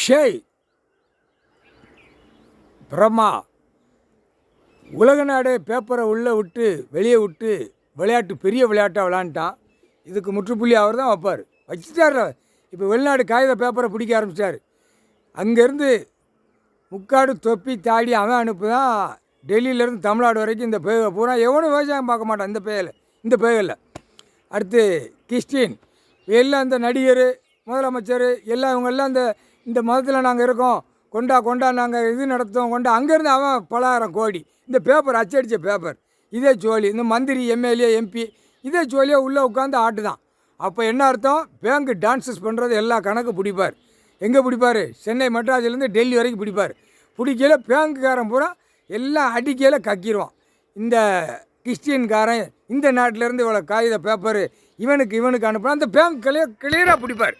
ஷேய் பிரம்மா உலக நாடே பேப்பரை உள்ளே விட்டு வெளியே விட்டு விளையாட்டு பெரிய விளையாட்டாக விளையாண்டான். இதுக்கு முற்றுப்புள்ளி அவர் தான் வைப்பார். வச்சுட்டார். இப்போ வெளிநாடு காகித பேப்பரை பிடிக்க ஆரம்பித்தார். அங்கேருந்து முக்காடு தொப்பி தாடி அவன் அனுப்புதான் டெல்லியிலேருந்து தமிழ்நாடு வரைக்கும் இந்த பேக பூரா எவனும் விவசாயம் பார்க்க மாட்டான் இந்த பேகளில். அடுத்து கிறிஸ்டின் எல்லாம் இந்த நடிகர் முதலமைச்சர் எல்லாம் இவங்கெல்லாம் இந்த மதத்தில் நாங்கள் இருக்கோம், கொண்டா நாங்கள் இது நடத்துவோம் கொண்டா. அங்கேருந்து அவன் 10,000 கோடி இந்த பேப்பர் அச்சடித்த பேப்பர் இதே ஜோலி. இந்த மந்திரி எம்எல்ஏ எம்பி இதே ஜோலியாக உள்ளே உட்காந்து ஆட்டு தான். அப்போ என்ன அர்த்தம்? பேங்க் டான்ஸஸ் பண்ணுறது எல்லா கணக்கு பிடிப்பார். எங்கே பிடிப்பார்? சென்னை மெட்ராஸ்லேருந்து டெல்லி வரைக்கும் பிடிப்பார். பிடிக்கல பேங்க்குக்காரன் பூரா எல்லாம் அடிக்கையில் கக்கிடுவான். இந்த கிறிஸ்டியன்காரன் இந்த நாட்டிலேருந்து இவ்வளோ காகித பேப்பரு இவனுக்கு அனுப்புனா அந்த பேங்க் கிளியராக பிடிப்பார்.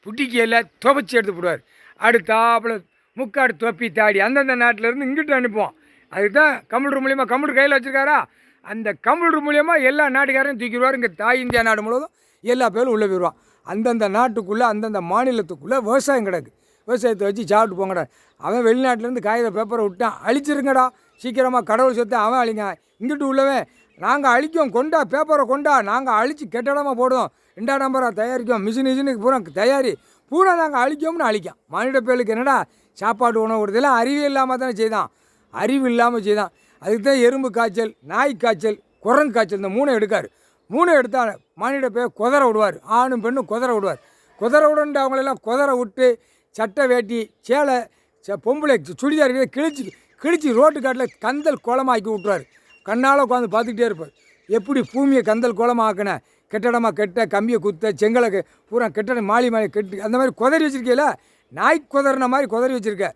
பிடிக்கையில் துவச்சி எடுத்து போடுவார். அடுத்தாப்பில் முக்காடு தொப்பி தாடி அந்தந்த நாட்டிலேருந்து இங்கிட்டு அனுப்புவான். அதுக்கு தான் கம்ப்யூட்டர் மூலிமா கம்ப்யூட்டர் கையில் வச்சுருக்காரா, அந்த கம்ப்யூட்டர் மூலிமா எல்லா நாட்டுக்காரையும் தூக்கிடுவார். இங்கே தாய் இந்தியா நாடு முழுவதும் எல்லா பேரும் உள்ளே போயிடுவான். அந்தந்த நாட்டுக்குள்ளே அந்தந்த மாநிலத்துக்குள்ளே விவசாயம் கிடக்கு. விவசாயத்தை வச்சு சாப்பிட்டு போங்கடா. அவன் வெளிநாட்டிலேருந்து காகித பேப்பரை விட்டான், அழிச்சிருங்கடா சீக்கிரமாக, கடவுள் சொத்தை அவன் அழிங்க. இங்கிட்டு உள்ளவன் நாங்கள் அழிக்கும் கொண்டா பேப்பரை கொண்டா, நாங்கள் அழித்து கெட்டடமாக போடுவோம், 2ஆம் நம்பராக தயாரிக்கும், மிஷினுக்கு பூரா தயாரி பூரா நாங்கள் அழிக்கோம்னு அழிக்கான். மானிட பேருக்கு என்னடா சாப்பாடு உணவு கொடுத்தெல்லாம் அறிவு இல்லாமல் தானே செய்தான், அறிவு இல்லாமல் செய்தான். அதுக்கு தான் எறும்பு காய்ச்சல், நாய் காய்ச்சல், குரங்கு காய்ச்சல் இந்த 3 எடுக்கார். 3 எடுத்தால் மானிட பேர் குதற விடுவார். ஆணும் பெண்ணும் குதற விடுவார். குதற விடுன்ட்டு அவங்களெல்லாம் குதற விட்டு சட்டை வேட்டி சேலை பொம்பளை சுடிதார் கிழிச்சு ரோட்டு காட்டில் கந்தல் கோலமாக்கி விட்டுருவார். கண்ணால் உட்காந்து பார்த்துக்கிட்டே இருப்பார். எப்படி பூமியை கந்தல் கோலமாக்கின, கெட்டடமாக கெட்ட கம்பியை குத்த செங்கலை பூரா கெட்டடம் மாலி கெட்டு அந்த மாதிரி குதறி வச்சுருக்கேல, நாய் குதறின மாதிரி குதறி வச்சுருக்க.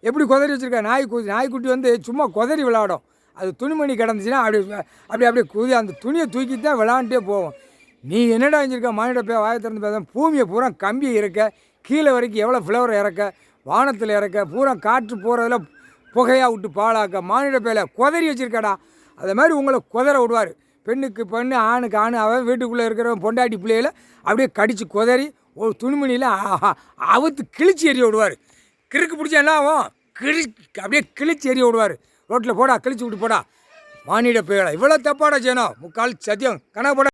எப்படி குதறி வச்சுருக்க? நாய்க்குட்டி வந்து சும்மா குதறி விளையாடும். அது துணிமணி கிடந்துச்சுன்னா அப்படியே குதி அந்த துணியை தூக்கி தான் விளாண்டுட்டே போவோம். நீ என்னடா செஞ்சுருக்க? மானிட போய் வாயை திறந்து பேச பூமியை பூரா கம்பியை இறக்க, கீழே வரைக்கும் எவ்வளோ ஃப்ளவர் இறக்க, வானத்தில் இறக்க, பூரா காற்று போகிறதில் புகையாக விட்டு பாலாக்க, மானிட பேல குதறி வச்சுருக்கடா. அது மாதிரி உங்களை குதற விடுவார். பெண்ணுக்கு பெண்ணு ஆணுக்கு ஆணு, அவன் வீட்டுக்குள்ளே இருக்கிறவன் பொண்டாட்டி பிள்ளைகளை அப்படியே கடித்து குதறி ஒரு துணிமணியில் அவுத்து கிழிச்சி எறிய விடுவார். கிறுக்கு பிடிச்சா என்ன ஆகும்? அப்படியே கிழிச்சி எறிய விடுவார். ரோட்டில் போடா கிழிச்சி விட்டு போடா. மானிட பேலை இவ்வளோ தப்பாடா செய்யணும்? முக்கால் சத்தியம் கணக்கு போட